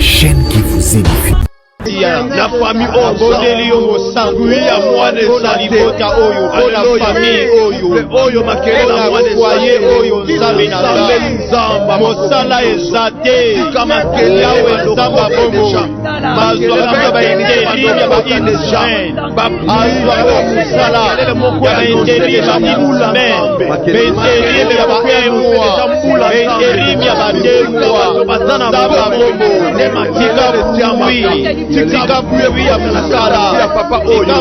chaîne qui vous édifie. La famille Obodeli Omosangui à moi de Salibota Oyo, la famille Oyo Makela moi de foyer Oyo Zamba Mosala Ezate kama Kela Zamba Bomo Mazwa ba indeli ba indeli Bazwa Mosala ba indeli ba mula Bendeli ba moi Bendeli ba demwa bazana Zamba Bomo ne matika Tiambi Tika pluie ya Moussala, ya Papa Oyo,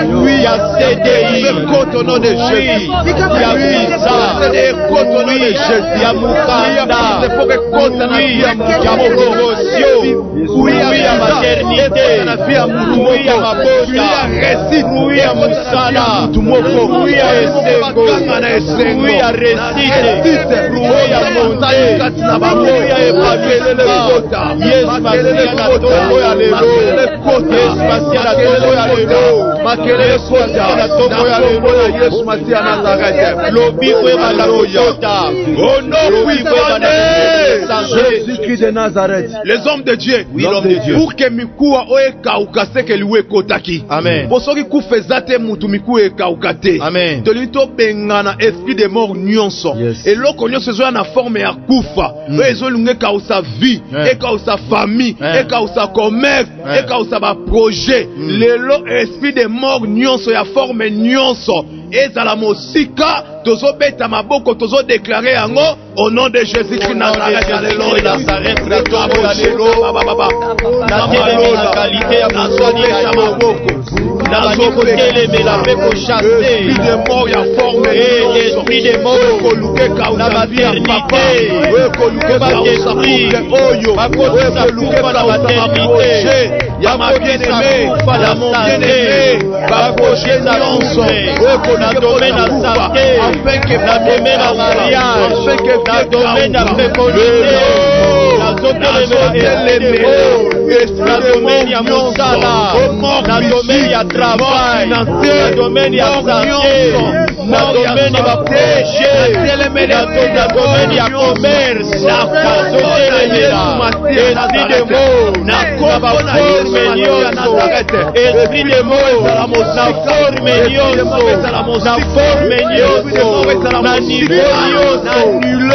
pluie ya CDI, au nom de Jésus, ya Visa, au nom de Jésus, ya Moukanda, ya promotion, ya maternité, ya Mabota, ya Moussala, ya Esengo, ya Récite, ya Monté, ya Epavé, yes, Masia, Jésus-Christ de Nazareth, les hommes de Dieu, pour que Mikua oeka ukase que lui kotaki. Amen. Pour ceux qui kufaisate mutu Miku eka ukate. Amen. De lui to bengana esprit de mort nyonso. Et lo konyo se zoya na forme ya kufa. Ezo lunge ka usa vie, eka usa famille, eka usa commerce, eka usa ba projet. Lelo esprit de mort nyonso ya forme nyonso. Ezala mosika tozo beta maboko tozo déclarer yango au nom de Jésus-Christ Nazareth. Alléluia. Nazareth la qualité ya masoni ya maboko. Nazo koteleme la peko chasser. Esprit de mort ya forme esprit de mort koluke ka na maternité. Koluke ba esprit oyo. Koluke ba la maternité. Ya ma bien-aimé, ya mon bien-aimé. Ba projet d'annonce. Dans le domaine de la santé, dans le domaine de mariage, dans le domaine de la fécondité, dans le domaine de la monsala, dans le domaine de la travail, dans le domaine de la santé, dans le domaine de la péché, dans le domaine de la commerce, la esprit de mots, na forme nyonso, esprit de mots, na forme nyonso, na forme nyonso, na niveau nyonso,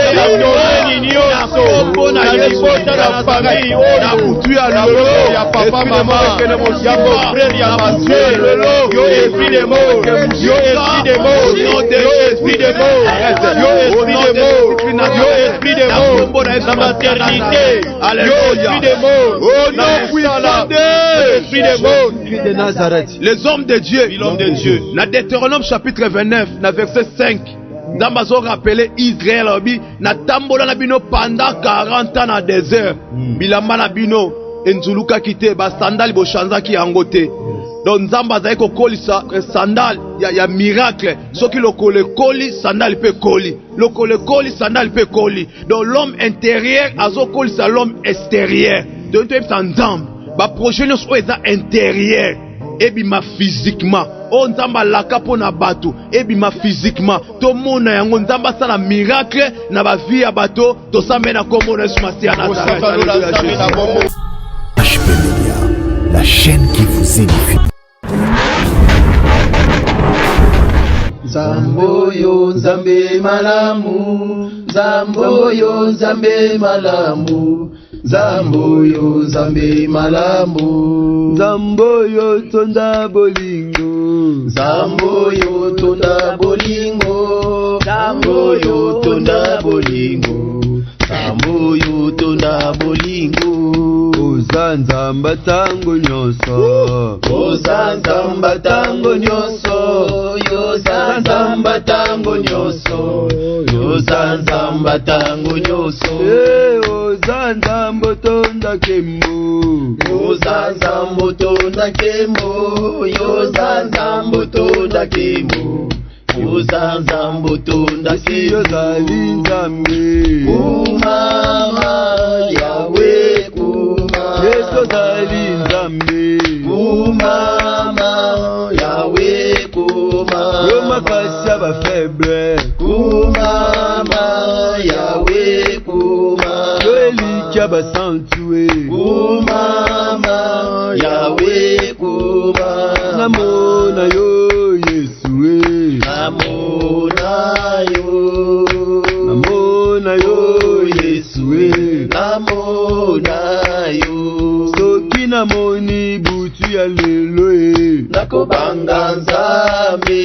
na domaine nyonso, na niveau de la famille, na kutu ya lolo, ya papa mama, ya mon frère, ya ma soeur, yo esprit de mots, yo esprit de mots, yo esprit de mots, yo esprit de mots, yo esprit de mots, na maternité, yo esprit de mots, oh non puissant de esprit de mots, de Nazareth. Les hommes de Dieu, l'homme de Dieu, na Deutéronome chapitre 29, na verset 5. Dambazo rappelé Israël na tambola na bino pendant 40 ans na désert. Bilamba na bino enzuluka kite ba sandal bo chanzaki yangote. Donc Nzamba zaye ko kolisa sandal ya miracle. Soki lokole koli sandal pe koli. Lokole koli sandal pe koli. Donc l'homme intérieur azo kolisa l'homme extérieur. Donc tu es Nzamba. Ba projet nyonso eza intérieur. Ebima physiquement. O Nzamba laka pona bato. Ebima physiquement. To mona yango Nzamba sala miracle na ba vie ya bato. To samena komo na Yesu Masia na HP Media, la chaîne qui vous édifie. Zamboyo Nzambe malamu, Zamboyo Nzambe malamu, Zamboyo Nzambe malamu, Zamboyo tonda bolingo, Zamboyo tonda bolingo, Zamboyo tonda bolingo, Zamboyo tonda bolingo. Ozanzamba tango nyoso, Ozanzamba tango nyoso, Yozanzamba tango nyoso, Yozanzamba tango nyoso. Ozanzamba tonda kemo, Ozanzamba tonda kemo, Yozanzamba tonda kemo, Yozanzamba tonda kemo. Yozali Nzambe, Kumama Yahweh Kumama, Yezali Nzambe, Kumama Yahweh Kumama, Roma kasha ba faible, Kumama Yahweh Kumama, Yeli kya basantue kumama yawe kuma namona yo Yesu namona yo Yesu namona yo soki namoni butu ya lelo nakobanga nzambe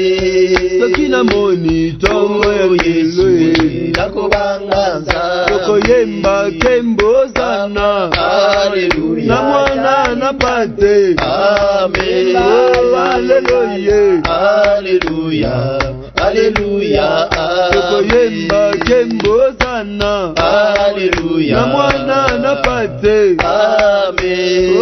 soki namoni tongo ya lelo nakobanga nzambe tokoyemba kembo zana Haleluya na mwana na pate amen haleluya Haleluya Haleluya tokoyemba kembo zana Haleluya na mwana na pate amen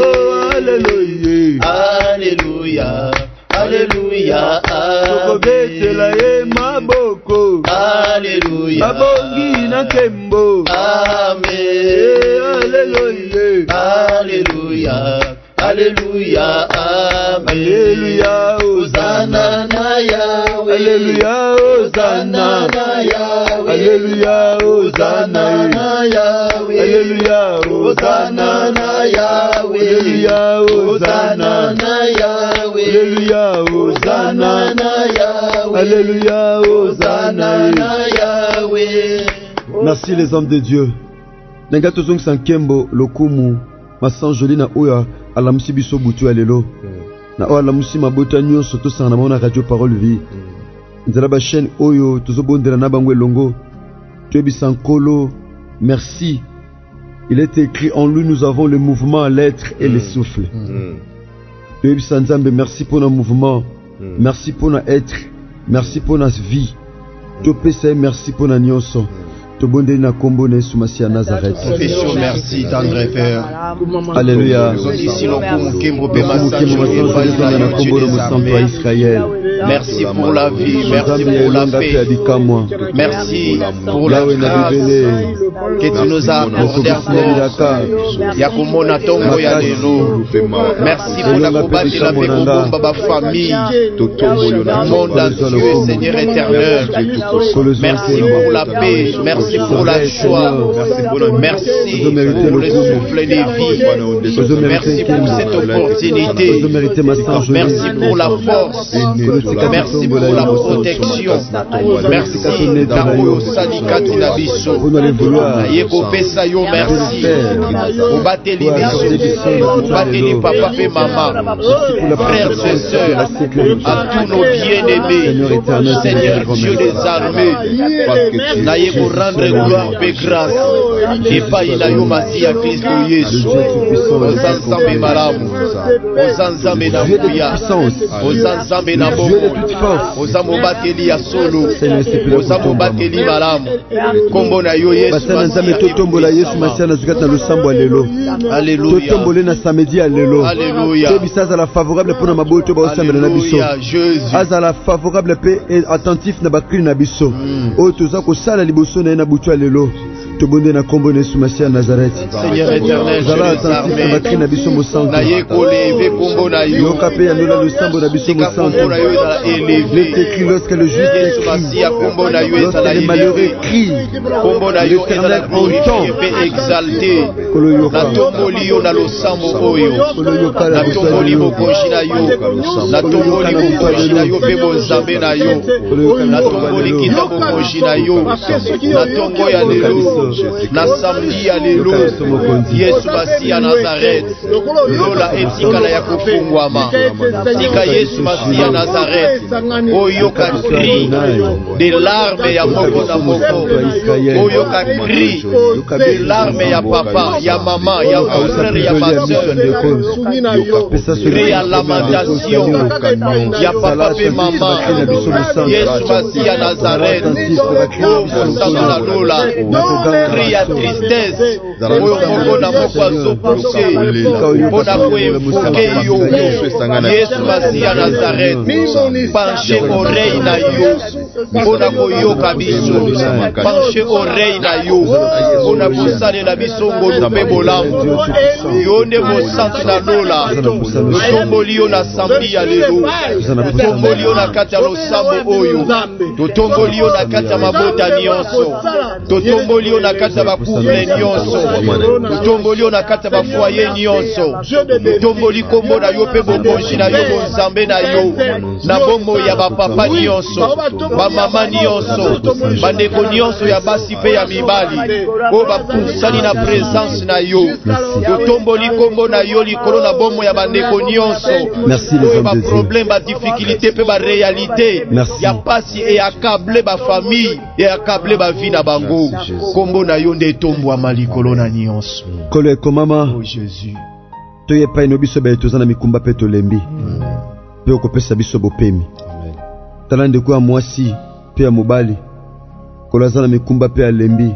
haleluya Haleluya Haleluya tokobetela ye maboko Haleluya abongi na kembo amen haleluya Haleluya Haleluya amen haleluya Hosanna na Yahweh haleluya Hosanna hosana na Yahweh haleluya Hosanna hosana na Yahweh haleluya Hosanna na Yahweh haleluya Hosanna hosana na Yahweh haleluya Hosanna hosana na Yahweh haleluya Hosanna hosana. na Yahweh. Merci les hommes de Dieu. Nenga tozong sankembo lokumu masanjoli na oya alamusi biso butu ya lelo. Na oya alamusi mabota nyonso tosanga na radio Parole Vie. Nzela ba chaîne oyo tozobondela na bango elongo. Toyebisa nkolo merci. Il est écrit en lui nous avons le mouvement, l'être et le souffle. Toyebisa Nzambe merci pour notre mouvement. Merci pour notre être. Merci pour notre vie. Topesa merci pour notre nyonso. Tobondeli na kombo na Yesu Masiya Nazareth. Confession, merci, tendre Père. Alléluia. Merci pour la vie, merci pour la paix. Merci pour la grâce que tu nous as accordé encore. Yakumona tongo ya lelo. Merci pour la kubati la bebomba ba famille. Monde entier, Seigneur éternel. Merci pour la paix, merci pour la joie. Merci pour le souffle des vies. Merci pour cette opportunité. Merci pour la force. Merci pour la protection. Merci Takoyo Salikati na biso. Yeko pesa yo merci. Obateli biso. Obateli papa et maman. Frères et sœurs. À tous nos bien-aimés. Seigneur Dieu des armées. Na yeko rendre gloire et grâce. Et pas inayo Masia Christo Yesu. Ozanzambe malamu. Ozanzambe na muya. Ozanzambe na bobo. Ozamobateli ya solo. Ozamobateli malamu. Kombo na yo Yesu Masia. Totombola Yesu Masia na zukata losambo alelo. Alléluia. Totombole na samedi alelo. Alléluia. Tebisa azala favorable pour na maboto ba osambela na biso. Jésus. Azala favorable pe et attentif na bakri na biso. O toza ko sala liboso na butu alelo. Tobonde na kombo na Yesu Masia Nazareth. Seigneur éternel, Zala attentif na bakri na biso mosanto. na ye koleve kombo na yo. Yoka pe anola losambo na biso Sika kombo mosanto. na yo ezala Il est élevé. écrit lorsque le juste Yesu crie, Masia kombo na yo lorsque ezala les malheureux élevé. crient, Kombo na yo ezala l'Éternel entend. glorifié pe exalté. Kolo yoka. Na tomboli yo na losambo oyo. Kolo yoka la Na tomboli bokonzi na yo. Na tomboli bokonzi na yo pe bonzambe na yo. Na tomboli kita bokonzi na yo. Na tongo ya lelo. Na samedi ya lelo. Yesu Masia Nazareth. Lola etikala ya kufungwama. Tika Yesu Masia Nazareth. Oyoka cri de larmes ya moko na moko. Oyoka cri de larmes ya papa, ya maman, ya mon frère, ya ma soeur. Cri ya lamentation ya papa pe maman. Yesu Masia Nazareth. Oh mosango na lola. Cri ya tristesse. Oyo moko na moko azopuse. Mpona koevoke yo. Yesu Masia Nazareth. Penche oreille na yo. Mpona koyoka biso. Penche oreille na yo. Mpona kosalela biso ngolu mpe bolamu. Yo nde mosantu na lola. Totomboli yo na samedi ya lelo. Totomboli yo na kati ya losambo oyo. Totomboli yo na kati ya mabota nyonso. Totomboli yo na kati ya bakouple nyonso. Totomboli yo na kati ya bafoye nyonso. Totomboli kombo na yo pe bokonzi na yo bonzambe na yo. Na bombo ya bapapa nyonso, bamama nyonso, bandeko nyonso ya basi pe ya mibali. O bapusani na présence na yo. Totomboli kombo na yo likolo na bombo ya bandeko nyonso. Merci les hommes de Dieu. Problème, ba difficulté pe ba réalité. Ya pasi et accabler ba famille et accabler ba vie na bango. Kombo na yo nde tombwa malikolo na nyonso. Kolo ekomama. Oh Jésus. Toye pa ino biso ba tozana mikumba pe tolembi. Pe okopesa biso bopemi. Tala ndeko ya mwasi pe ya mobali. Kolo azana mikumba pe ya lembi.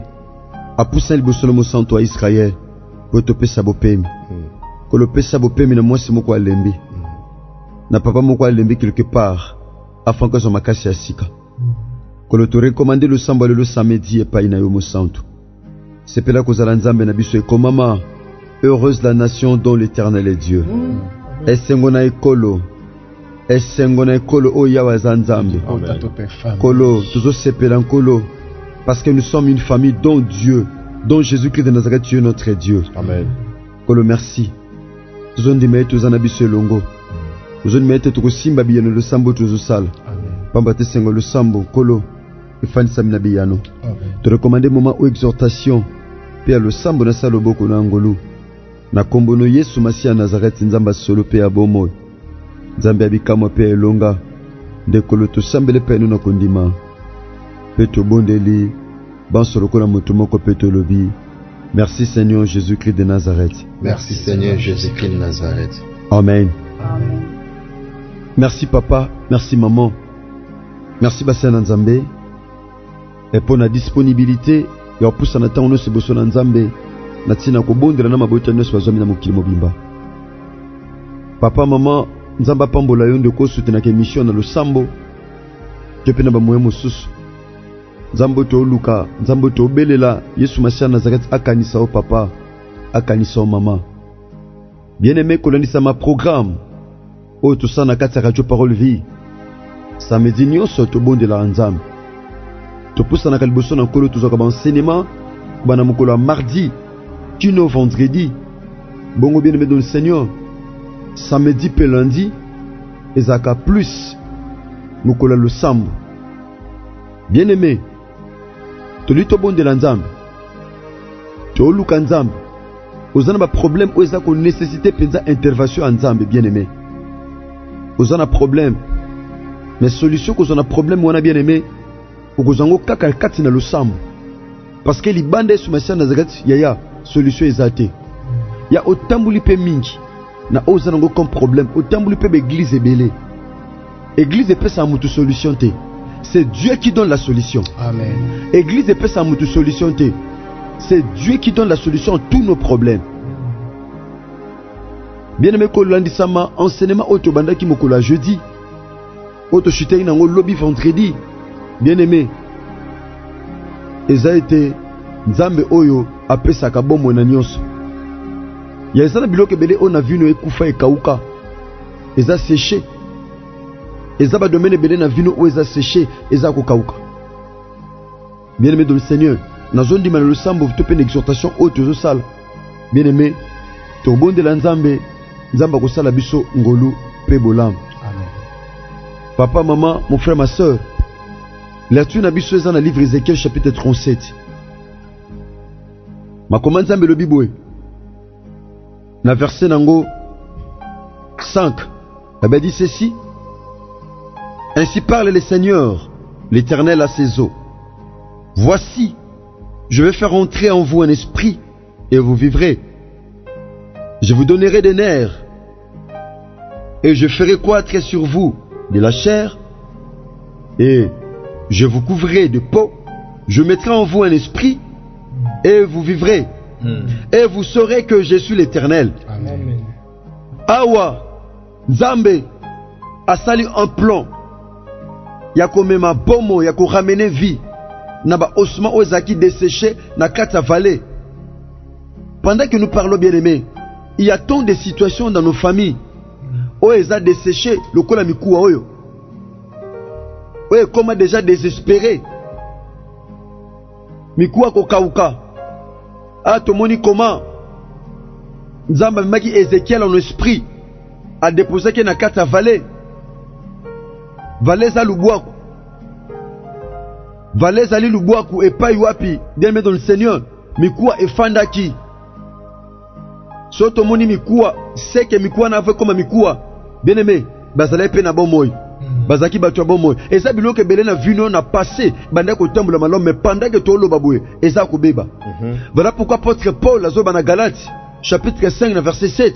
Apusa liboso na mosantu wa Israël. Po topesa bopemi. Kolo pesa bopemi na mwasi moko alembi. Na papa moko alembi quelque part. Afin que son makasi ya sika. Kolo to recommande le sambo le samedi et pa ina yo mosantu. Sepela kozala nzambe na biso ekomama. Heureuse la nation dont l'Éternel est Dieu. Esengona ekolo. Esengona ekolo o yawa za nzambe. Kolo tozo sepela nkolo parce que nous sommes une famille dont Dieu, dont Jésus-Christ de Nazareth Dieu notre Dieu. Amen. Kolo merci. Tozo ndimete tozana biso elongo. Tozo ndimete tokosimba biyano le sambo tozo sala. Pamba te sengo le sambo kolo efandisa mina biyano. Te recommander moment ou exhortation pe le sambo na sala boko na ngolu. Na kombono Yesu Masia Nazareth nzamba solo pe abomo. Nzambe abikamo pe elonga. Ndekolo to sambele pe na kondima. Pe to bondeli bansolo kona moto moko pe to lobi. Merci Seigneur Jésus-Christ de Nazareth. Merci Seigneur Jésus-Christ de Nazareth. Amen. Merci papa, merci maman. Merci Bassin Nzambe. Et pour la disponibilité, et en plus en attendant nous ce besoin Nzambe. Natina ko bondela na mabota nyonso bazomi na mokili mobimba. Papa maman nzamba pambola yo ndeko soutenir ke mission na losambo. Ke pena ba moyo mosusu. Nzambo to luka, nzambo to belela Yesu Masia Nazareth akanisa o papa, akanisa o mama. Bien-aimé kolonisa ma programme. O to sana kati radio parole vie. Samedi nyonso to bondela nzambe. To poussa na kaliboso na kolo to zoka ba enseignement bana mokolo mardi. Kino vendredi, bongo bien aimé dans le Seigneur, samedi pe lundi, ezaka plus, mokola le sambo. Bien aimé, tolito bon de l'anzambe, toluka nzambe, ozana ba problème ou ezako nécessité penza intervention anzambe bien aimé. Ozana problème, mais solution ko ozana problème wana bien aimé, okozango kaka kati na le sambo. Parce que li bande Yesu Masia Nazareth yaya solution ezate. Ya otambuli pe mingi na ozango comme problème, otambuli pe église ebele. Église peut sa mutu solution te. C'est Dieu qui donne la solution. Amen. Église peut sa mutu solution te. C'est Dieu qui donne la solution à tous nos problèmes. Bien-aimé kolandi sama enseignement auto bandaki mokola jeudi. Auto chute nango lobby vendredi. Bien-aimé, eza été nzambe oyo apesaka bomo na nyonso. Ya eza na biloko ebele oyo na vino ekufa ekauka. Eza séché. Eza ba domaine ebele na vino oyo eza séché, eza kokauka. Bien-aimé dans le Seigneur, nazondima na losambo to pe exhortation oyo tozosala. Bien-aimé, tobondela nzambe, nzambe akosala biso ngolu pe bolamu. Amen. Papa, maman, mon frère, ma soeur, lecture na biso eza na livre Ézéchiel chapitre 37. Ma commande nzambe le biboué. Na verset nango 5. Elle dit ceci. Ainsi parle le Seigneur, l'Éternel à ses eaux. Voici, je vais faire entrer en vous un esprit et vous vivrez. Je vous donnerai des nerfs et je ferai croître sur vous de la chair et je vous couvrirai de peau. Je mettrai en vous un esprit et vous vivrez. Et vous saurez que je suis l'Éternel. Amen. Awa, Nzambe, asali un plan. Yako mema bomo, yako ramener vie. Naba osma ozaki desséché na kata vallée. Pendant que nous parlons bien aimés, il y a tant de situations dans nos familles. Où ils ont desséché le kola mikuwa oyo. Où comment déjà désespéré. mikuwa kokauka. Ah, tomoni comment Nzamba maki Ézéchiel en esprit a déposé que na kata vallée. Vallée za lubwaku. Vallée za lubwaku et pas wapi. Bien mais dans le Seigneur, mikuwa efandaki. So tomoni mikuwa, c'est que mikuwa na fait comme mikuwa. Bien aimé, bazala pe na bon moy. Bazaki batu bon moy. Et ça biloke belé na vino na passé, banda ko tambola malom mais pendant que tolo baboué, et ça ko beba. Voilà pourquoi apôtre Paul a dans Galates chapitre 5 verset 7.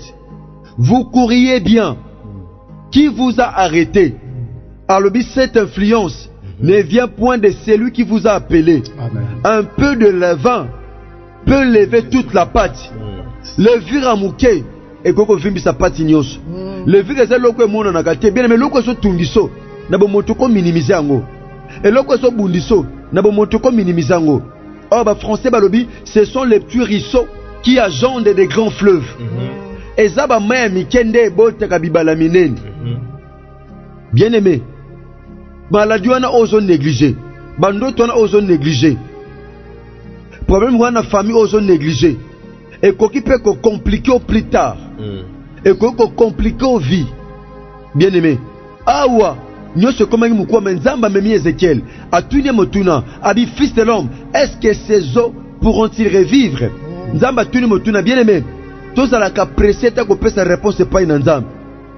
Vous courriez bien. Qui vous a arrêté? Alors cette influence ne vient point de celui qui vous a appelé. Amen. Un peu de levain peut lever toute la pâte. Levure à mouké et koko vimbi sa pâte nyos. Levure eza loko mona na kate bien mais loko so tungiso na bo motoko minimiser yango. Et loko so bundiso na bo motoko minimiser yango. Oh bah français balobi, ce sont les petits ruisseaux qui agendent des grands fleuves. Et ça ba maya mikende bote kabibala minene. Bien aimé. Maladie wana ozo négliger. Bandoto wana ozo négliger. Problème wana famille ozo négliger. Et koki peut compliquer au plus tard. Et koki compliquer au vie. Bien aimé. Awa nyoso koma mukwa menzamba memi Ézéchiel. Atunya motuna abi fils de l'homme. Est-ce que ces eaux pourront-ils revivre? Nzamba tuni motuna bien aimé. Tous à la capresse ta ko pesa réponse pas une nzamba.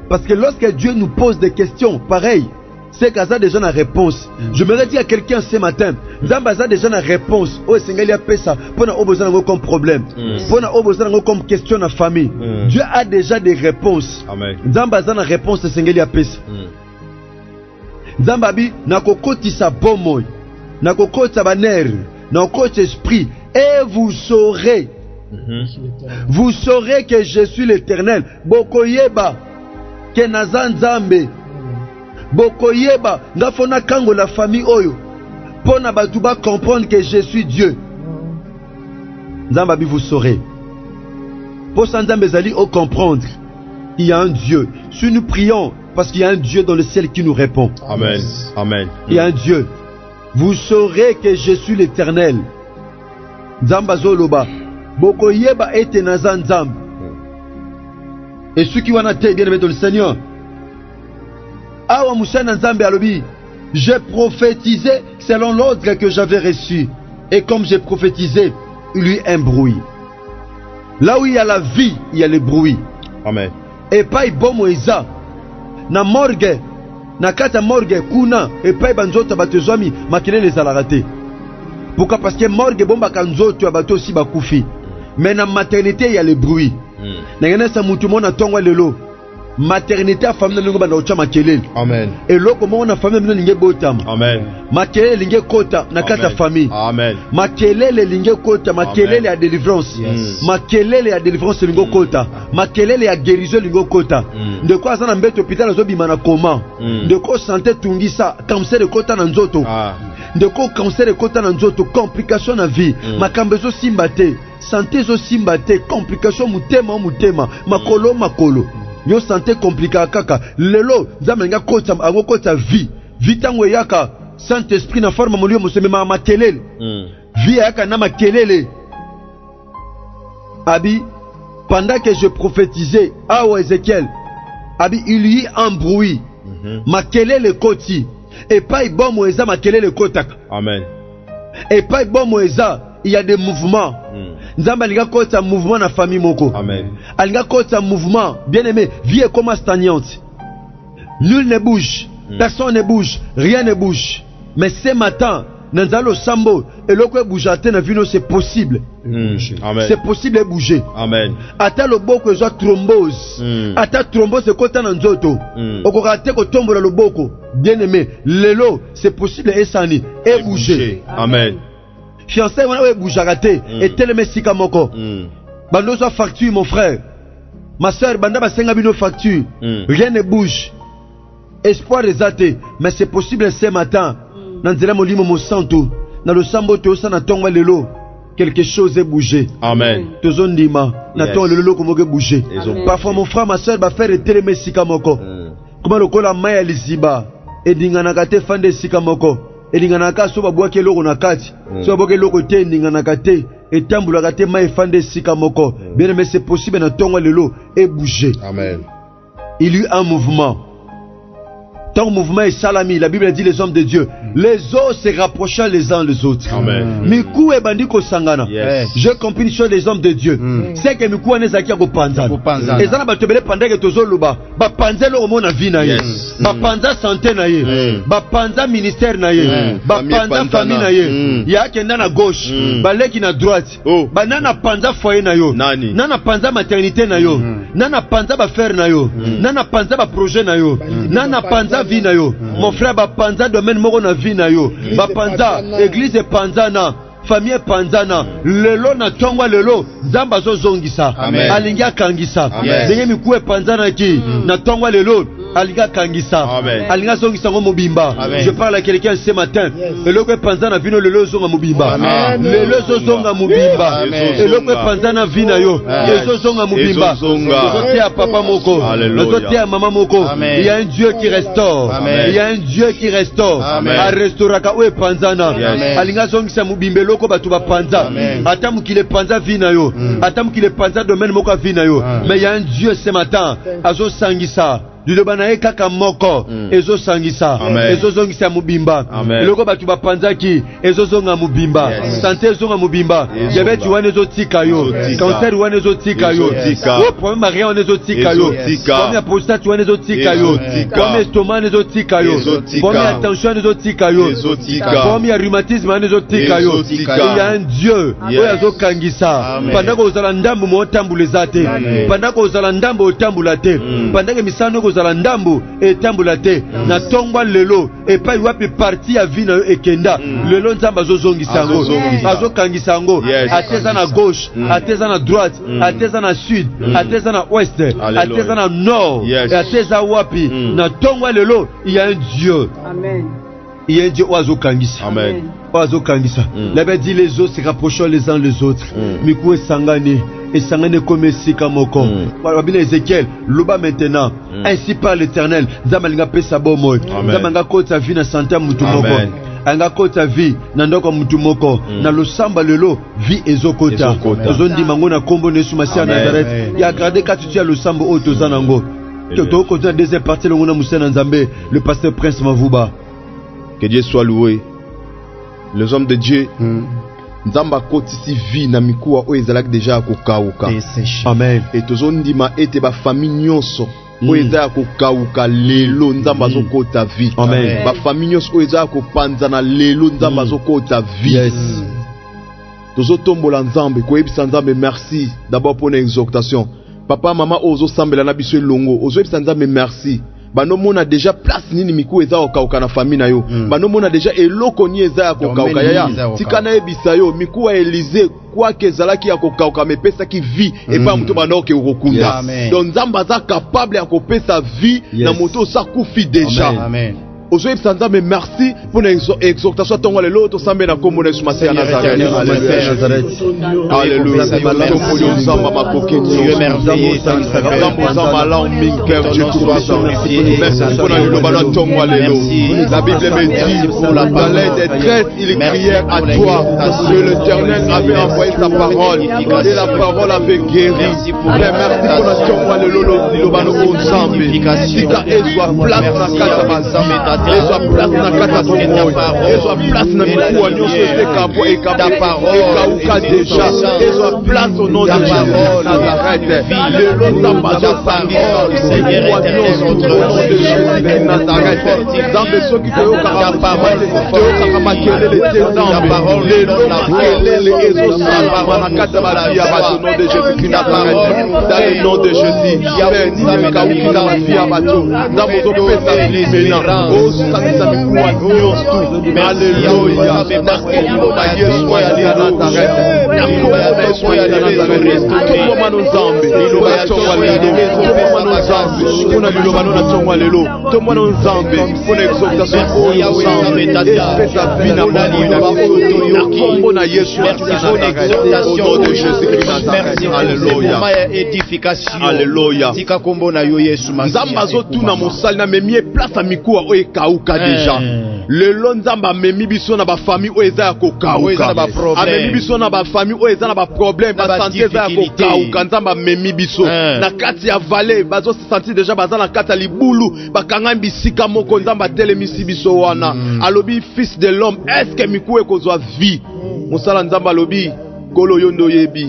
Parce que lorsque Dieu nous pose des questions pareilles, c'est qu'à ça déjà la réponse. Je me dis à quelqu'un ce matin, Nzamba ça déjà la réponse. Oh Seigneur, il a fait ça. Pour n'a besoin comme problème. Pour n'a besoin comme question à famille. Dieu a déjà des réponses. Amen. Nzamba ça la réponse Seigneur il a fait ça. Nzamba bi na kokoti sa bomoy, na kokoti sa baner, na kokoti esprit et vous saurez. Vous saurez que je suis l'Éternel. Bokoyeba que nazan Nzambe. Bokoyeba ngafona kango la famille oyo. Pona batuba comprendre que je suis Dieu. Nzambabi vous saurez. Pour ça Nzambe zali au comprendre. Il y a un Dieu. Si nous prions parce qu'il y a un Dieu dans le ciel qui nous répond. Amen. Amen. Il y a un Dieu. Vous saurez que je suis l'Éternel. Nzamba zoloba. Bokoyeba ete nazan Nzambe. Et ceux qui vont être bien aimés dans le Seigneur. Awa Moussana Nzambe alobi, j'ai prophétisé selon l'ordre que j'avais reçu. Et comme j'ai prophétisé, il y a eu un bruit. Là où il y a la vie, il y a le bruit. Amen. Et pas bomo eza. Na morgue, na kata morgue kuna, et pas banzota batezwami, makele les alarate. Pourquoi? Parce que morgue bomba kanzoto abato aussi bakufi. Mais na maternité, il y a le bruit. Nangana sa mutumo na tongwa lelo. Maternité à famille lingo banda ocha makelele. Amen. Et loko mo na famille mino linge botam. Amen. Makelele linge kota na kata famille. Amen. Makelele linge kota, makelele ya délivrance. Yes. Makelele ya délivrance lingo kota. Makelele ya guérison lingo kota. De quoi ça na mbeto hôpital zo bimana comment? De quoi santé tungisa, cancer de kota na nzoto. De quoi cancer de kota na nzoto, complication na vie. Makambezo simbate, santé zo simbate, complication mutema, makolo. Yo santé compliqué kaka lelo nzamenga kota ango kota vie vitango yaka Saint Esprit na forme molio museme ma makelele vie yaka na makelele abi pendant que je prophétisais à Ézéchiel abi il y a un bruit makelele koti et pas bon moeza makelele kotaka. Amen. Et pas bon moeza il y a des mouvements. Nzamba alinga kota mouvement na famille moko. Amen. Alinga kota mouvement. Bien aimé, vie est comme stagnante. Nul ne bouge, personne ne bouge, rien ne bouge. Mais ce matin, Nanzalo Sambo et l'autre bougeate na vino c'est possible. Amen. C'est possible de bouger. Amen. Ata le boko zo thrombose. Ata thrombose kota na nzoto. Okorate ko tombola le boko. Bien aimé, lelo c'est possible esani et bouger. Amen. Fiancé wana we boujarate et teleme sika moko. Bando so facture mon frère. Ma soeur banda ba senga bino facture. Rien ne bouge. Espoir exaté, mais c'est possible ce matin. Nanzela molimo mo santo, na lo sambo to sana tongwa lelo. Quelque chose est bougé. Amen. Tozondima, na tongwa lelo ko moke bouger. Parfois mon frère ma soeur ba faire teleme sika moko. Comment le kola maya lisiba et dingana kate fande sika moko. elinganaka so babwaki eloko na kati so babwaki eloko te elinganaka te etambulaka te ma efande esika moko. Bien aimé, c'est possible na ntongo lelo et bouger. Amen. Il y a eu un mouvement. Ton mouvement est salami. La Bible dit les hommes de Dieu. Les eaux se rapprochant les uns les autres. Amen. Mikou e bandiko sangana. Yes. J'ai compris une chose les hommes de Dieu. C'est que mikou anezaki ko panza. Ezana batobele pandeke tozo luba. Ba panzelo o mona vie na ye. Ba panza santé na ye. Ba panza ministère na ye. Ba panza famille na ye. Ya kenda na gauche. Ba leki na droite. Ba nana panza foyer na yo. Nana panza maternité na yo. Nana panza ba frère na yo. Nana panza ba projet na yo. Nana panza vie na yo. Mon frère ba panza domaine moko na vie na yo. Ba panza église panza na famille panzana lelo na tongwa lelo zamba zo zongisa alingia kangisa ndenge mikuwe panzana ki na tongwa lelo alinga kangisa alinga zongisa ngo mobimba. Je parle à quelqu'un ce matin eloko panzana vino lelo zonga mobimba lelo zo zonga mobimba eloko panzana vina yo ezo zonga mobimba zote ya papa moko zote ya mama moko. Il y a un Dieu qui restaure. Il y a un Dieu qui restaure. A restauraka oe panzana alinga zongisa mobimba ko batu ba panza atamu kile panza vina yo atamu kile panza domaine moko vina yo. Mais il y a un Dieu ce matin azo sangisa Lilobana kaka moko ezo sangisa ezo zongisa mubimba eloko batu ba panza ki ezo zonga mubimba santé zonga mubimba diabète wana ezo tika yo cancer wana ezo tika yo problème rien wana ezo tika yo problème prostate wana ezo tika yo problème estomac ezo tika yo problème tension ezo tika yo problème rhumatisme wana ezo tika yo. Il y a un Dieu oyo kangisa pendant que ozala ndambu mo tambuleza te pendant que ozala ndambu otambula te pendant que misano kozala ndambu etambula te na tongwa lelo epai wapi parti ya vie na yo ekenda lelo nzamba zozongisa ngo azokangisa ngo ateza na gauche ateza na droite ateza na sud ateza na ouest ateza na nord ateza wapi na tongwa lelo. Il y a un Dieu. Amen. Il y a un Dieu oiseau kangisa. Amen. Oiseau kangisa. La Bible dit les eaux se rapprochant les uns les autres. Mikou esangani esangani comme sika moko. La Bible Ézéchiel loba maintenant. Ainsi par l'Éternel. Zamalinga pesa bomoy. Zamanga kota vie na santé mutu moko. Anga kota vie na ndoko mutu moko. Na losamba lelo vie ezokota. Ozondi mango na kombo nesu masia Nazareth. Ya garder katutia losamba otozanango. Toto kota deuxième partie longona musena nzambe le pasteur Prince Mavuba. Que Dieu soit loué. Les hommes de Dieu, Nzamba kotisi vie na mikuwa o ezalaki déjà kokauka. Amen. Et tozondima ete ba famille nyonso o ezala kokauka lelo Nzamba zokota vie. Amen. Ba famille nyonso o ezala kopanzana lelo Nzamba zokota vie. Yes. Tozotombola Nzambe koyebisa Nzambe merci d'abord pour l'exhortation. Papa mama ozo sambela na biso elongo ozo yebisa Nzambe merci. Bano mona déjà place nini miku eza okauka na famille na yo bano mona déjà eloko ni eza okauka yaya tikana ebisa yo miku wa Élysée kwa kezalaki ya kokauka mepesa ki vie et pas muto banoke okunda donc Nzamba za capable ya kopesa vie na moto sa kufi déjà. Amen. Aujourd'hui, Nzambe merci pour l'exhortation tongo lelo to sambe na kombo na Yesu Masia Nazareth. Alléluia. Nzamba makokeni. Dieu merveilleux. Nzamba la minker Dieu tout puissant. Merci pour la lobana tongo lelo. La Bible me dit pour la palais des traites, il criait à toi que l'Éternel avait envoyé sa parole et la parole avait guéri. Merci pour la tongo lelo lobana Nzambe. Sika ezwa place na kata Ezwa place na kata bongo. Ezwa place na mikuwa nyonso ekabo ekauka déjà. Ezwa place au nom de Jésus Nazareth. Lelo Nzamba za parole Seigneur éternel au nom de Jésus Nazareth. Nzambe soki toyoka parole toyoka makelele te Nzambe. Lelo makelele ezosala na kata bafia bato au nom de Jésus Nazareth. Dans le nom de Jésus. Amen. Nzambe kauki na bafia bato. Nzambe zopesa limena. Sanisa mikuwa nyonso. Alléluia. Nakombo na Yesu ya Nazareth. Nakombo na Yesu ya Nazareth. Tokoma no Nzambe. Liloba ya tongwa lelo. Tokoma no Nzambe. Kuna liloba no tongwa lelo. Tokoma no Nzambe. Kuna exaltation ya Nzambe. Espesa bina liloba oyo. Nakombo na Yesu ya Nazareth. Au nom de Jésus-Christ Nazareth. Alléluia. Édification. Alléluia. Tika kombo na yo Yesu Masiya. Nzamba zo tuna mosali na memie place a mikuwa oyo kauka déjà. Lelo nzamba memi biso na ba famille o eza ya ko kauka. Amemi biso na ba famille o eza na ba problème ba santé eza ya ko kauka nzamba memi biso. Na kati ya vallée bazo se sentir déjà baza na kati ya libulu bakanga bisika moko nzamba telemisi biso wana. Alobi fils de l'homme est-ce que miku ekozwa vie? Mosala nzamba alobi kolo yondo yebi.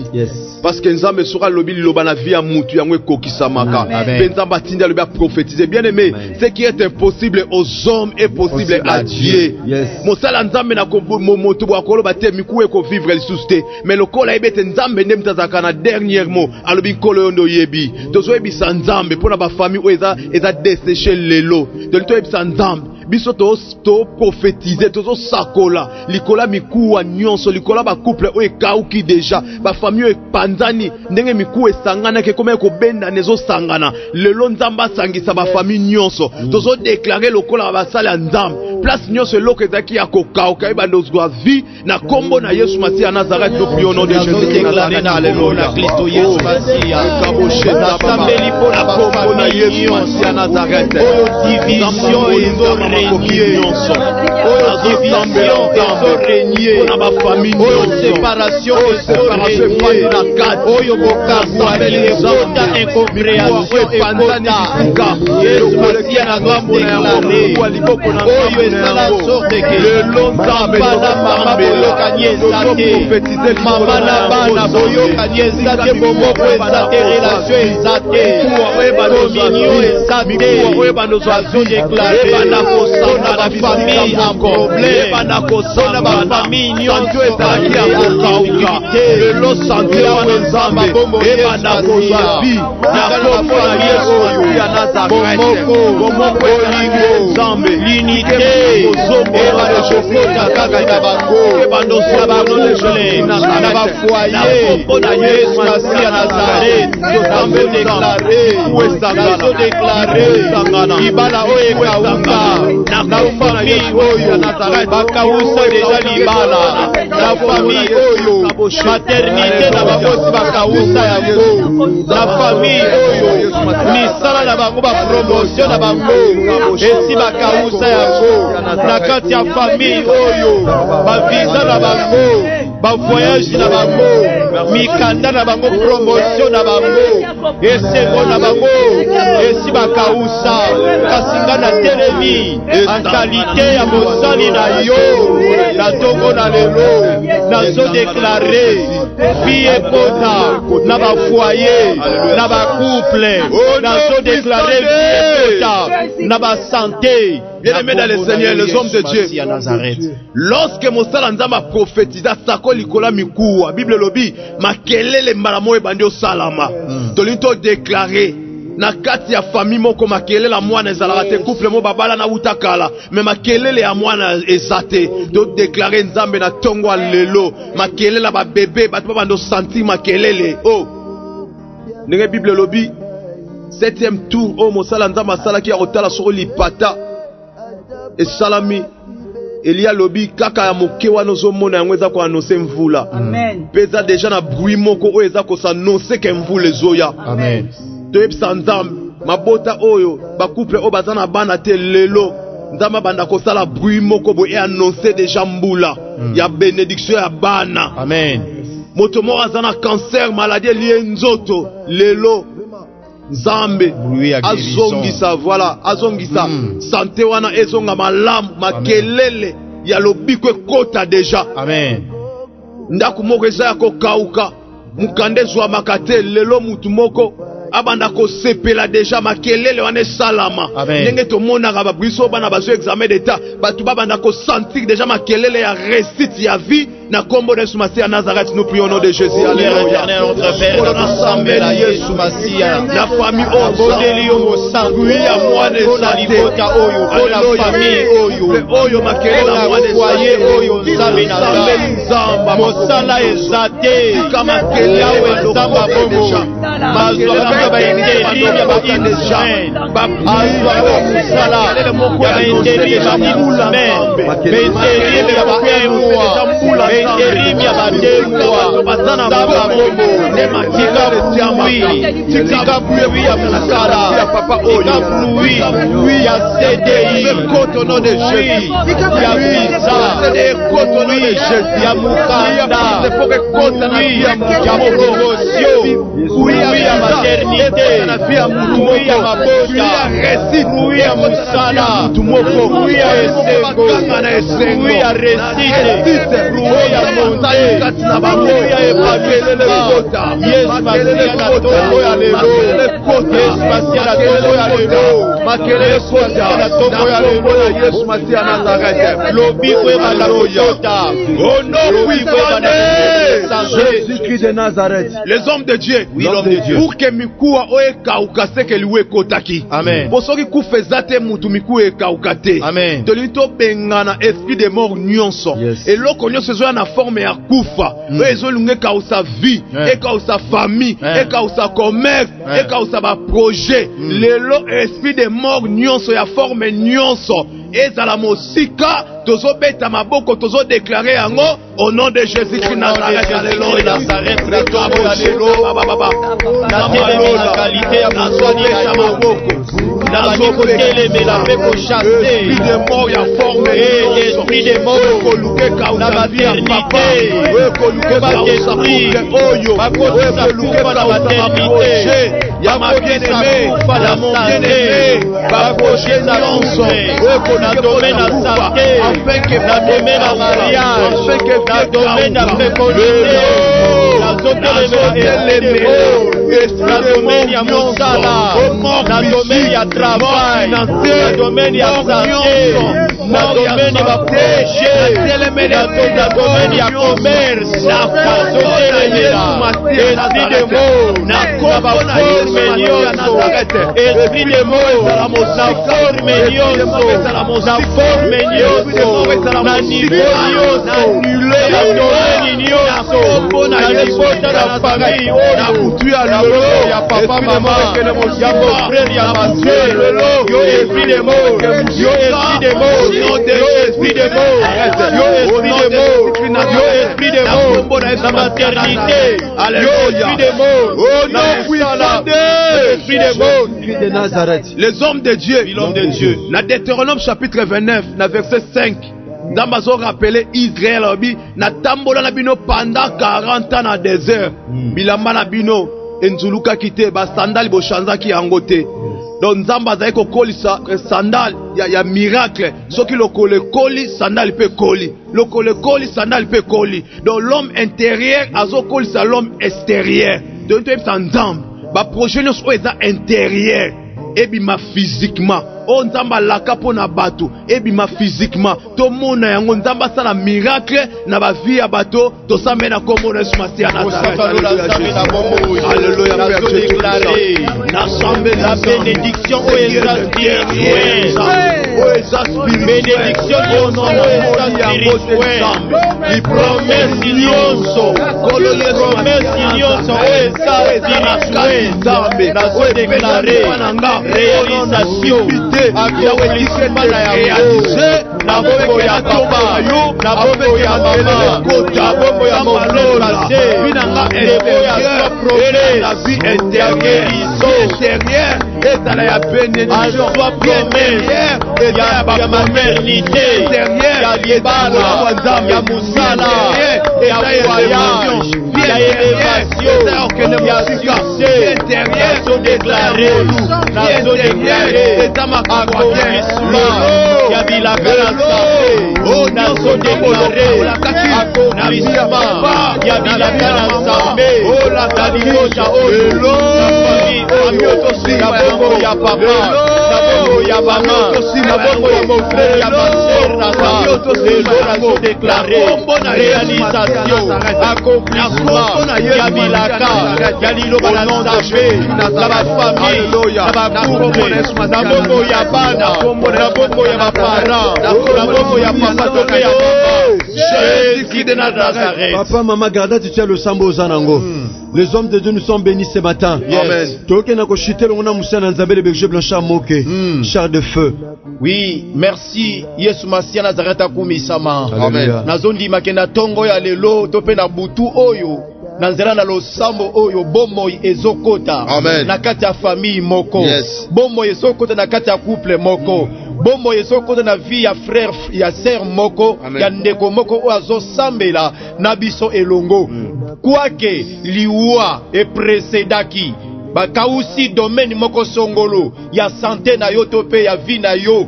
Parce que nzambe sera lobi liloba na vie ya mutu yango ekokisamaka. Nzamba tinda lobi a prophétiser. Bien aimé, ce qui est impossible aux hommes est possible à Dieu. Mosala nzambe na moto bo akolo bate miku eko vivre lisusu te. Mais lokola ebete nzambe ndem tazaka na dernier mot alobi kolo yondo yebi. Tozo ebisa nzambe pona ba famille o eza dessécher lelo. De to ebisa nzambe biso to prophétiser tozo sakola likola mikuwa nyonso likola ba couple o ekauki déjà ba famille panzani ndenge miku esangana ke koma ko benda nezo sangana lelo nzamba sangisa ba famille nyonso tozo déclarer lokola ba sala nzamba place nyonso loko ezaki ya kokauka ebando zwa vie na kombo na Yesu Masiya ya Nazareth nous prions au nom de Jésus déclarer na alléluia Kristo Yesu Masiya kaboshe na sambeli po na kombo na Yesu Masiya ya Nazareth division ezo nyonso oyo division ezo régner na ba famille oyo séparation na kati oyo bokabwani ezota incompréhension ekota Yesu Masiya na ngambo na yango oyo ezala sorte ke lelo nzambe na mama boyokani ezate mama na bana boyokani ezate bomoko ezate relation ezate dominion ezate oyo banozwazo déclaré na ba famille en problème na kosana ba famille nyonso ezaki ya kokauka lelo santé wana nzambe ebanda kozwa vie na kombo na Yesu ya Nazareth bomoko olingo nzambe l'unité ebanda kokota kaka na bango ebanda osabanolejole na ba foyer na Yesu Masiya ya Nazareth nzambe déclaré ibala oyo ekauka na famille oyo bakausa deja libala na famille oyo maternité na babosi bakausa yango na famille oyo misala na bango bapromotion na bango esi bakausa yango na kati ya famille oyo bavisa na bango bavoyage na bango mikanda na bango promotion na bango esengo na bango esi bakausa kasi nga na telemi en qualité ya mosali na yo na tongo na lelo nazo déclaré vie ekota na ba foyer na ba couple nazo déclaré vie ekota na ba santé. Bien-aimés dans le Seigneur, les hommes de Dieu, lorsque Mosala Nzamba prophétisa sako likola mikuwa Bible lobi makelele maramo ebandi osalama tolinto déclaré na kati ya famille moko makelele ya mwana ezalaka te couple mo babala na utakala mais makelele ya mwana ezate to déclarer nzambe na tongo lelo makelele ba bébé bato bando sentir makelele oh ndenge Bible lobi 7e tour oh Mosala Nzamba sala ki ya otala soko lipata esalami Elia lobi kaka ya moke wana ozomona yango eza ko annoncer mvula amen peza déjà na bruit moko oyo eza ko s'annoncer ke mvula ezoya amen toyebisa nzambe mabota oyo bakouple oyo baza na bana te lelo nzambe banda kosala bruit moko boye annoncer déjà mbula ya bénédiction ya bana amen moto moko aza na cancer maladie lié nzoto lelo nzambe azongisa voilà azongisa santé wana ezonga malamu makelele ya lobiko ekota déjà amen ndako moko eza ya kokauka mukande zwa makate lelo mutu moko abanda ko sepela déjà makelele wana salama ndenge tomonaka babriso bana bazo examen d'état batu babanda ko sentir déjà makelele ya réussite ya vie na kombo de Yesu Masiya Nazareth nous prions au nom de Jésus alléluia notre Père ensemble la Yesu Masiya la famille obodeli yo mosangui ya mwana salibota oyo la famille oyo makelele ya mwana foyer oyo nzambe na nzamba mosala ezate kama kelele ya nzamba bongo mazwa ba au nom de Jésus. Jésus-Christ de Nazareth. Les hommes de Dieu, pour que mikuwa oeka ukaseke liwe kotaki. Amen. Pour ceux qui koufezate mutu miku eka ukate. Amen. Tolito bengana esprit de mort nyonso. Yes. Et loko nyonso zo na forme ya kufa. Ezo lungeka usa vie, eka usa famille, eka usa commerce, eka usa ba projet. Lelo esprit de mort nyonso ya forme nyonso. Ezala mosika tozo beta maboko tozo déclarer yango au nom de Jésus-Christ Nazareth. Alléluia. Nazareth esprit de mort ya forme esprit de mort koluke ka na maternité koluke ba esprit oyo koluke ba maternité ya ma bien-aimé ya mon bien-aimé ba projet nyonso na domaine na santé, na domaine na mariage, na domaine na fécondité, na domaine ya mosala, na domaine ya travail, na domaine ya santé, na domaine ya projet, na domaine ya commerce, na esprit de mort, na forme nyonso, esprit de mort, na forme nyonso, na forme nyonso, na niveau nyonso, na domaine nyonso, na libota na famille, na kutu ya lolo, ya papa mama, ya mon frère, ya ma soeur, yo esprit de mort, yo esprit de mort, yo esprit de mort, yo esprit de mort, yo esprit de mort, na maternité, yo esprit de mort, na puissance, esprit de mort, Jésus de Nazareth. Les hommes de Dieu, na Deutéronome chapitre 29, na verset 5. Dambazo rappelé Israël na tambola na bino pendant 40 ans na désert. Bilamba na bino enzuluka kite ba sandal bo chanzaki yango te. Donc nzamba za ko kolisa sandal ya miracle. Soki lokole koli sandal pe koli. Lokole koli sandal pe koli. Donc l'homme intérieur azo kolisa l'homme extérieur. Donc tu es nzamba ba projet nyonso eza intérieur. Ebima physiquement. O nzamba laka pona bato ebima physiquement to mona yango nzamba sala miracle na ba vie ya bato to samena komo na Masia na Alléluia. Na sambe la bénédiction o esprit bénédiction au nom de Li promesse nyonso kolole promesse nyonso o esprit na so déclarer réalisation accomplissement na boko ya papa, na boko ya mama, na boko ya mon frère passé, ya progrès, la vie intérieure, et la bénédiction, soit promesse, ya maternité, ya libala, ya musala, ya voyage, ya élévation, ya succès, ya so déclaré, na so déclaré, accomplissement, ya bilaka na santé, na so déclaré, accomplissement, ya bilaka na santé, na libota oyo, na famille oyo, na bongo bombo ya papa, na bombo ya maman, na bombo ya mon frère, ya ma sœur Naza. Lelo nazo déclaré réalisation, accomplissement, ya milaka, ya liloba na nzambe, na ba famille, na ba couple, na bombo ya bana, na bombo ya ba parents, na bombo ya papa to ya maman. Jésus de Nazareth. Papa, maman, garda, tu tiens le sambo aux anango. Les hommes de Dieu nous sont bénis ce matin. Amen. Char de feu. Oui, merci. Yesu Masia Nazareth akumisama. Amen. Nazondi makena tongo ya lelo tope na butu oyo. Nanzela na losambo oyo bomoi ezokota. Amen. Na kati ya famille moko. Yes. Bomoi ezokota na kati ya couple moko. Bomoi ezokota na vie ya frère ya sœur moko. Amen. Ya ndeko moko oyo azosambela na biso elongo. Kwake liwa e précédaki bakausi domaine moko songolo ya santé na yo to pe ya vie na yo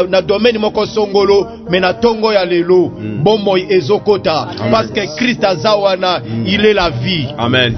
na domaine moko songolo mais na tongo ya lelo bomoi ezokota parce que Christ azawana il est la vie. Amen.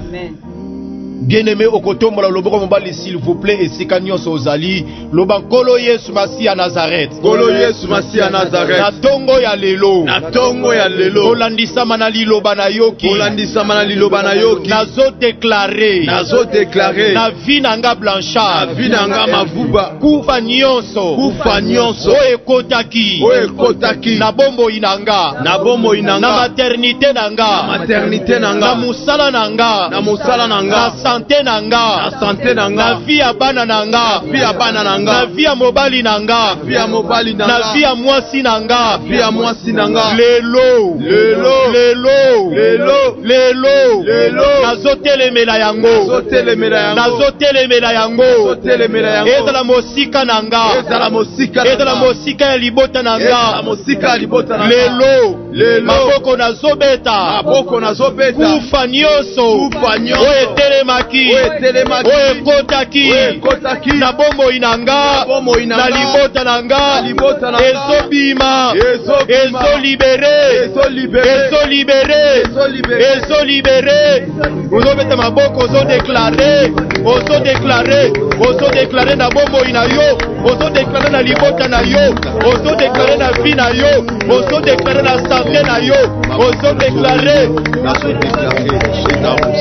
Bien-aimé okotombola loboko mobali s'il vous plaît et sikanyo sozali loba kolo Yesu Masia Nazareth. Kolo Yesu Masia Nazareth. Na tongo ya lelo. Na tongo ya lelo. Olandisa mana liloba na yoki. Olandisa mana liloba na yoki. Nazo déclarer. Nazo déclarer. Na vie nanga Blanchard. Na vie nanga Mavuba. Kufa nyonso. Kufa nyonso. Oye kotaki. Oye kotaki. Na bombo inanga. Na bombo inanga. Na maternité nanga. Na maternité nanga. Na musala nanga. Na musala nanga. Na santé nanga. Na santé nanga. Na vie ya bana nanga. Vie ya bana nanga. Na vie ya mobali nanga. Vie ya mobali nanga. Na vie ya mwasi nanga. Vie ya mwasi nanga. Lelo. Lelo. Lelo. Lelo. Lelo. Lelo. Nazotelemela yango. Nazotelemela yango. Nazotelemela yango. Nazotelemela yango. Ezala mosika nanga. Ezala mosika nanga. Ezala mosika ya libota nanga. Ezala mosika ya libota nanga. Lelo. Lelo. Maboko nazobeta. Maboko nazobeta. Kufa nyonso. Kufa nyonso. Oyo etelemaki. Oyo etelemaki. Oyo ekotaki. Oyo ekotaki. Na bombo inanga. Na bombo inanga. Na libota nanga. Na libota nanga. Ezobima. Ezobima. Ezolibere. Ezolibere. Ezolibere. Ezolibere. Ezolibere. Ozobeta maboko ozodeklare. Ozodeklare. Ozodeklare na bombo ina yo. Ozodeklare na libota na yo. Ozodeklare na vie na yo. Ozodeklare na santé na yo. Ozodeklare.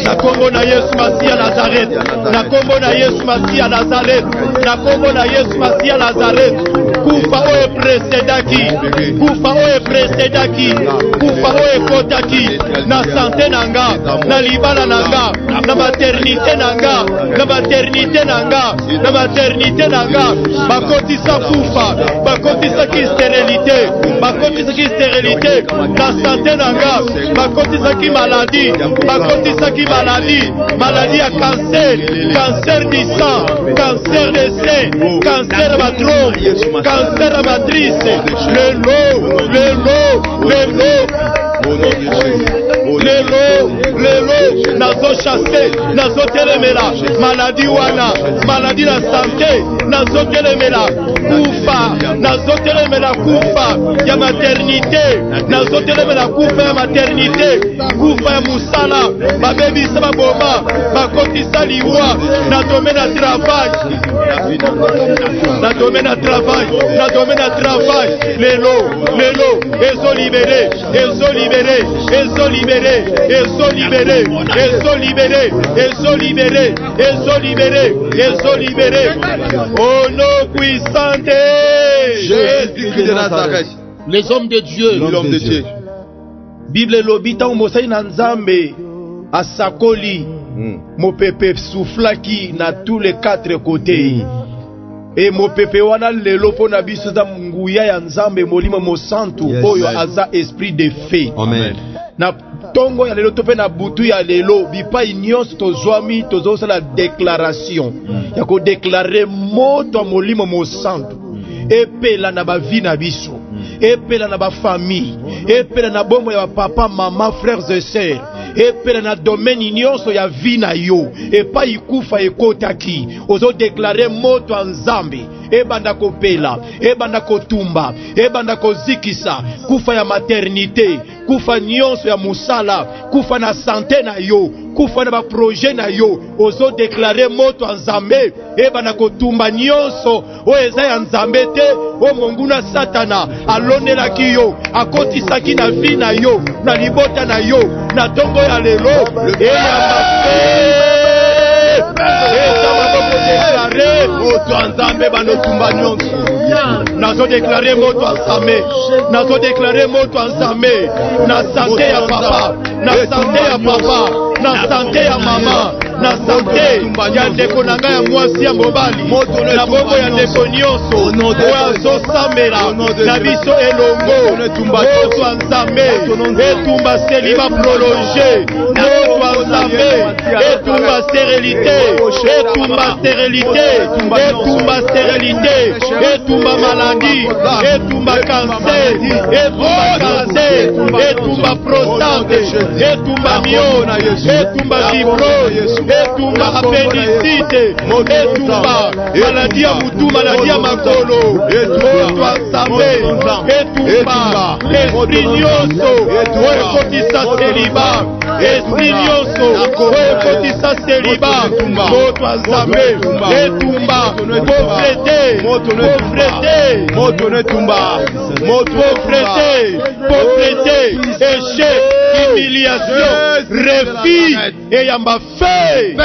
Na kombo na Yesu Masia Nazareth. Na kombo na Yesu Masia Nazareth. Na kombo na Yesu Masia Nazareth. Kufa oyo précédaki. Kufa oyo précédaki. Kufa oyo kotaki. Na santé nanga. Na libala nanga. Na maternité nanga. Na maternité nanga. Na maternité nanga. Bakotisa kufa. Bakotisa ki stérilité. Bakotisa ki stérilité. Na santé nanga. Bakotisa ki maladie. Bakotisa ki maladie. Maladie à cancer. Cancer du sang. Cancer des seins. Cancer à ma trompe. Cancer à matrice. Le lot, nazo chassé, nazo telemela, maladie wana, maladie la santé, nazo telemela, kufa, nazo telemela kufa, ya maternité, nazo telemela kufa ya maternité, kufa ya musala, babebi sa baboma, bakotisa liwa, na domaine à travail, na domaine à travail, na domaine à travail, lelo, ezo libéré, ezo libéré, ezo libéré, ezo libéré, ezo libéré, ezo libéré, ezo libéré, ezo libéré. Au nom puissant de Jésus de Nazareth. Les hommes de Dieu. L'homme de Dieu. Bible lobita umosai na nzambe asakoli mopepe souflaki na tous les quatre côtés. Et mopepe wana lelo pona biso za nguya ya nzambe molimo mosantu oyo aza esprit de fait. Amen. Na tongo ya lelo tope na butu ya lelo bipai nyonso tozwami tozosala déclaration ya ko déclarer moto molimo mosantu epela na bavi na biso epela na ba famille epela na bombo ya papa mama frères et sœurs epela na domaine nyonso ya vie na yo epai kufa ekotaki ozo déclarer moto ya nzambe ebanda kopela, ebanda kotumba, ebanda kozikisa, kufa ya maternité, kufa nyonso ya musala, kufa na santé na yo, kufa na ba projet na yo, ozo déclarer moto en Nzambe, ebanda kotumba nyonso, o eza ya Nzambe te, o monguna satana, alonelaki yo, akotisaki na vie na yo, na libota na yo, na tongo ya lelo, moto en Nzambe banotumba nyonso. Nazo déclarer moto en Nzambe, nazo déclarer moto en Nzambe, na santé ya papa, na santé ya papa, na santé ya mama, na santé ya ndeko na ngai ya mwasi ya mobali, na bongo ya ndeko nyonso oyo azosambela na biso elongo. Moto en Nzambe etumba seliba prolongé, moto en Nzambe etumba stérilité, etumba stérilité, etumba stérilité, etumba maladie, etumba cancer, etumba cancer, etumba prostate, etumba myome, etumba fibrose, etumba appendicite, etumba maladie ya mutu, maladie ya makolo. Moto Nzambe etumba esprit nyonso oyo ekotisa seliba, esprit nyonso oyo ekotisa seliba. Moto Nzambe etumba pauvreté, pauvreté, moto netumba, pauvreté, pauvreté, échec, humiliation, refus et yamba fait.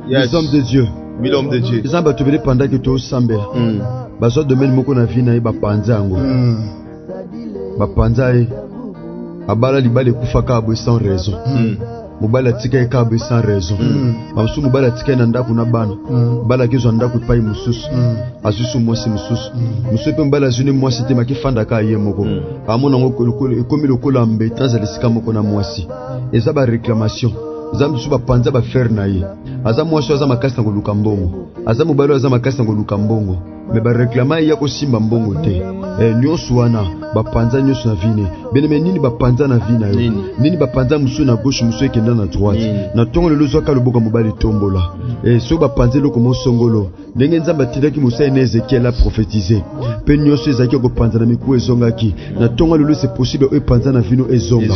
Les hommes de Dieu. L'homme de Dieu. Les hommes de Dieu pendant que tu es au Sambé. Baso domaine moko na vie na ye bapanza yango. Bapanza ye abala libale kufaka abo sans raison. Mobala tika ye ka abo sans raison. Bamusu mobala tika na ndaku na bana. Bala kezo ndaku pai mususu. Asusu mwasi mususu. Musu pe mbala zune mwasi te maki fanda ka ye moko. Amona ngoko lokolo ekomi lokolo ambetance lesika moko na mwasi. Eza ba réclamation. Zamu suba panza ba faire na ye. Aza mwasi aza makasi na koluka mbongo. Aza mobala aza makasi na koluka mbongo. Me ba réclama ya ko simba mbongo te. Nyonso wana ba panza nyonso na vine. Beneme nini ba panza na vina yo. Nini ba panza musu na gauche musu ekenda na droite. Na tongo le lozo ka loboka mobali tombola. So ba panza loko mosongolo. Ndenge Nzambe atindaki Musa et Ezekiel a prophétisé. Pe nyonso ezaki ko panza na miku ezongaki. Na tongo le c'est possible e panza na vino ezonga.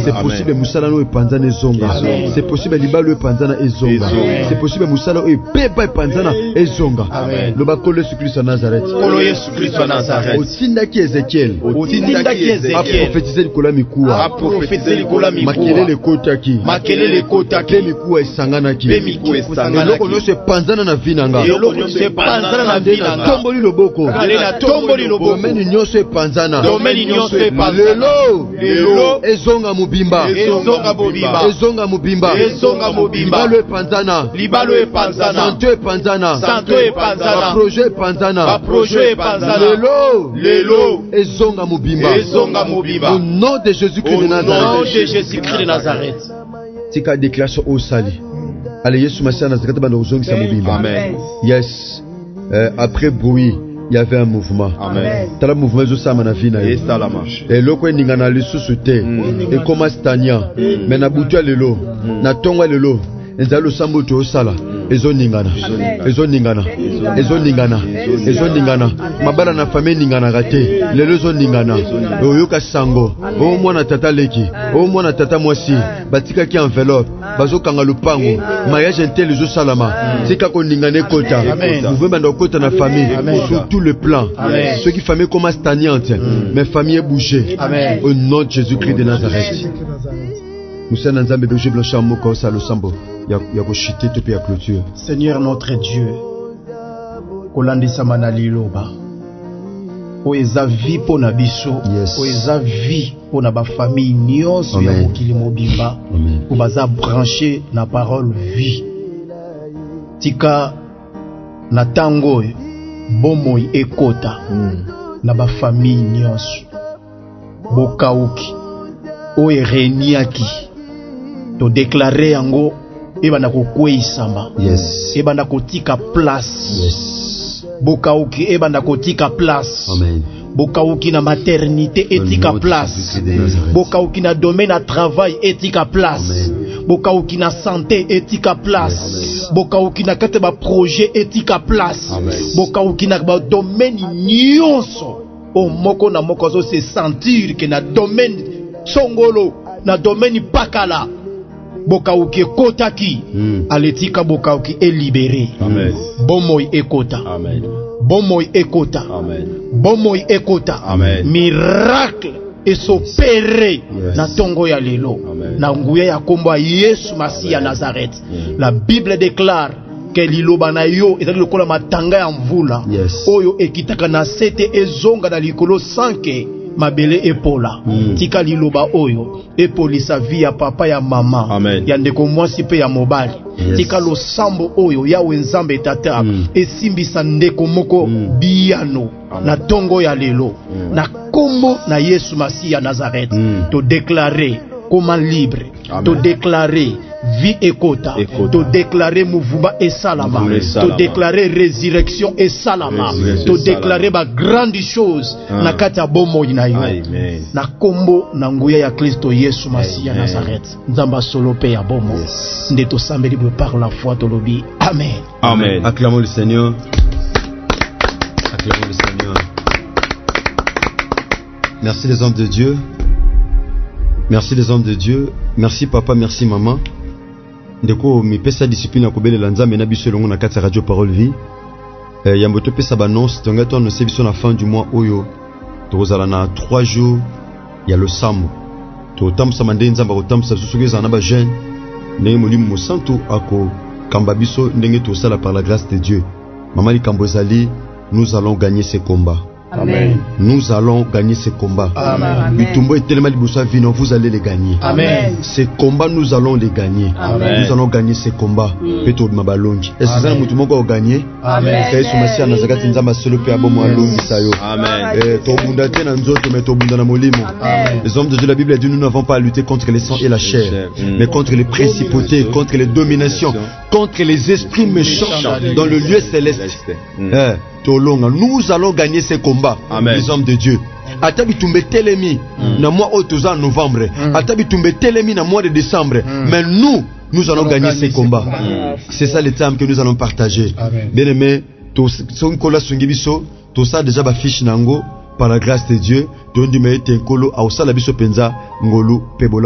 C'est possible musala no e panza na ezonga. C'est possible libalo e panza na ezonga. C'est possible musala e pepa e panza na ezonga. Le bakolo Yesu Christ Nazareth. Kolo Yesu Kristo Nazareth. Otindaki Ezekiel. Otindaki Ezekiel. A prophétisé likola mikuwa. A prophétisé likola mikuwa. Makelele kotaki. Makelele kotaki. Pe mikuwa esanganaki. Pe mikuwa esanganaki. Eloko nyonso epanzana na vi nanga. Eloko nyonso epanzana na vi nanga. Tomboli loboko. Kale na tomboli loboko. Domaine nyonso epanzana. Domaine nyonso epanzana. Lelo. Ezonga mubimba. Ezonga mubimba. Ezonga mubimba. Ezonga mubimba. Libalo epanzana. Libalo epanzana. Santo epanzana. Santo epanzana. Projet epanzana. Ba projet epanzana. Lelo. Ezonga mubimba. Ezonga mubimba. Au nom de Jésus-Christ de Nazareth. Au nom de Jésus-Christ de Nazareth. Tika déclaration au sali. Allez, Yesu Massia Nazareth banda uzongisa mubimba. Amen. Yes. Après bruit, il y avait un mouvement. Amen. Tala mouvement zo sama na vie na Et yo. salama. Et loko eninga na lisusu te. Et koma stania. Mais na butu lelo. Na tonga lelo. Enzalo sambo to sala. Ezo ningana. Ezo ningana. Ezo ningana. Ezo ningana. Mabala na famille ningana gate. Lelo zo ningana. Oyoka sango. O mwana tata leki. O mwana tata mwasi. Batika ki enveloppe. Bazo kanga lupango. Mariage intel zo salama. Tika ko ningane kota. Vous banda kota na famille. Sur tout le plan. Ceux qui famille comme stagnante. Mais famille est bougée. Au nom de Jésus-Christ de Nazareth. Moussa Nzambe Béjé Blanchard Moko Salo Sambo. Ya koshite to pe ya clôture. Seigneur notre Dieu, kolandisa manali loba. O eza vie po na biso, Yes. o eza vie po na ba famille nyonso ya Amen. mokili mobimba. Amen. Po baza branché na parole vie. Tika na tango bomoi ekota na ba famille nyonso. Bokauki o ereniaki. To déclarer yango ebanda kokweisama. Yes. Ebanda kotika place. Yes. Bokauki ebanda kotika place. Amen. bokauki na maternité etika place, bokauki na domaine à travail etika place, bokauki na santé etika place, bokauki na kate ba projet etika place, bokauki na ba domaine nyonso o moko na moko zo se sentir que na domaine songolo na domaine pakala bokauki kotaki aletika bokauki est libéré. Amen. Bomoy ekota. Amen. Bomoy ekota. Amen. Bomoy ekota. Amen. Miracle et s'opérer na tongo ya lelo. Amen. Na nguya ya kombo Yesu Masiya ya Nazareth. La Bible déclare que liloba na yo ezali lokola matanga ya mvula. Oyo ekitaka na sete ezonga na likolo sanke mabele epola. Tika liloba oyo epolisa vie ya papa ya mama. Amen. Ya ndeko mwasi pe ya mobali. Tika lo sambo oyo ya wenzambe tata esimbisa ndeko moko biano na tongo ya lelo na kombo na Yesu Masiya ya Nazareth. To déclarer comme libre. To déclarer vie ekota. To déclarer mouvement et salama. To déclarer résurrection et salama. To déclarer ba grande chose na kata bomo inayo. Na kombo na nguya ya Kristo Yesu Masiya ya Nazareth. Nzamba solo pe ya bomo. Ndeto sambeli par la foi tolobi. Amen. Amen. Acclamons le Seigneur. Acclamons le Seigneur. Merci les hommes de Dieu. Merci les hommes de Dieu. Merci papa, merci maman. Ndeko mi pesa discipline ya kobelela nzambe na biso longo na kati ya radio Parole Vie. Yambo to pesa banonce tonga to no sebiso na fin du mois oyo. Tozala na 3 jours ya le sambo. To tamsa mande nzamba ko tamsa susugeza na ba jeune. Ndenge molimo mosantu ako kamba biso ndenge to sala par la grâce de Dieu. Maman likambo ezali, nous allons gagner ce combat. Amen. Nous allons gagner ce combat. Amen. Bitumbo est tellement libosa vino, vous allez les gagner. Amen. Ces combats, nous allons les gagner. Amen. Nous allons gagner ces combats. Peto de mabalongi. Est-ce que ça nous tout va gagner? Amen. Yesu Masiya na zakati nzamba solo pe abomo alongi sayo. Amen. To bunda te na nzoto mais to bunda na molimo. Les hommes de Dieu, la Bible dit, nous n'avons pas à lutter contre les sangs et la chair, mais contre les principautés, contre les dominations, contre les esprits méchants dans le lieu céleste. Nous allons gagner ces combats. Amen. Les hommes de Dieu. Atabi tumbe telemi na mois en novembre. Atabi tumbe telemi na mois de décembre. Mais nous allons gagner ces combats. C'est ça le terme que nous allons partager. Bien aimé, tout ça déjà ba fiche nango par la grâce de Dieu.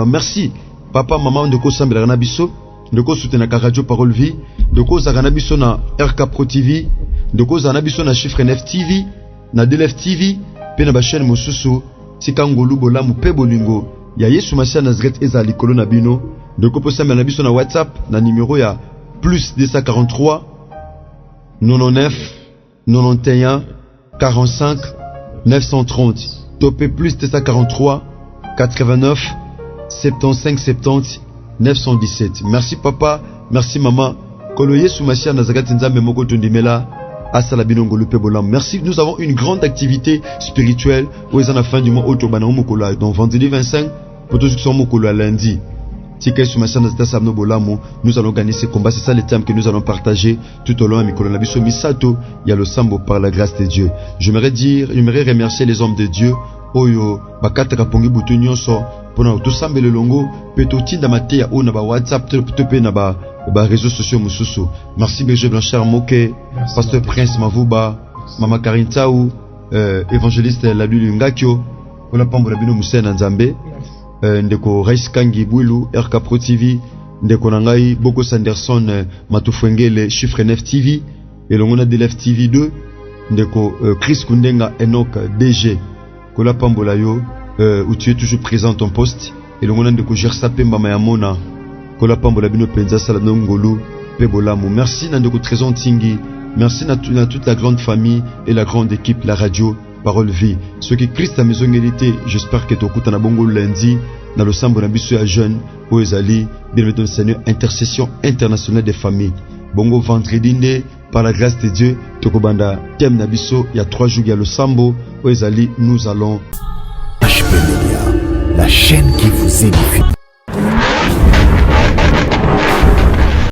Merci papa maman de ko sambela na biso, de ko soutenir la radio Parole Vie, de ko zakana biso na RK Pro TV, de ko zakana biso na Chiffre 9 TV, na DLF TV, pe na ba chaîne mosusu tika ngolu bolamu pe bolingo ya Yesu Masiya Nazareth ezali likolo na bino, de ko posambela na biso na WhatsApp na numéro ya plus 243 99 91 45 930, topé plus 243 89 75 70 917. Merci papa, merci maman. Kolo Yesu Masiya Nazareth nzambe moko tondimela asala binongo lupe bolam. Merci, nous avons une grande activité spirituelle où ils en a fin du mois auto bana mokola donc vendredi 25 pour tous ceux qui sont mokola lundi. Nous allons gagner ces combats. C'est ça le thème que nous allons partager tout au long de Mikolo Nabiso Misato. Il y a le sambo par la grâce de Dieu. J'aimerais remercier les hommes de Dieu. Oyo bakata kapongi butu nyonso pona to sambele longo peto tinda mateya ona ba WhatsApp to pe na ba réseaux sociaux mususu. Merci Berger Blanchard Moke, Pasteur Prince Mavuba, Mama Karintaou, évangéliste Lalu Ngakio, ola pambola bino musena nzambe. Ndeko Rice Kangi Bwilu, RK Pro TV, ndeko nangai Boko Sanderson Matufwengele, Chiffre 9 TV, et l'ongona de DLF TV 2, ndeko Chris Kundenga Enoch DG, Kola Pambola yo, où tu es toujours présent à ton poste, et l'ongona ndeko Gersa Pemba Mayamona, Kola Pambola Bino Penza Salanongolu, Pebolamu. Merci Nandeko Trésor Tingi, merci à toute la grande famille et la grande équipe, la radio Parole Vie. Ceux qui Christ à maison hérité, j'espère que tu écoutes na bongo lundi dans le sambo na biso ya jeune au ezali bien le Seigneur intercession internationale des familles. Bongo vendredi né par la grâce de Dieu tokobanda thème na biso il y a 3 jours il y a le sambo au ezali nous allons HP Media, la chaîne qui vous édifie.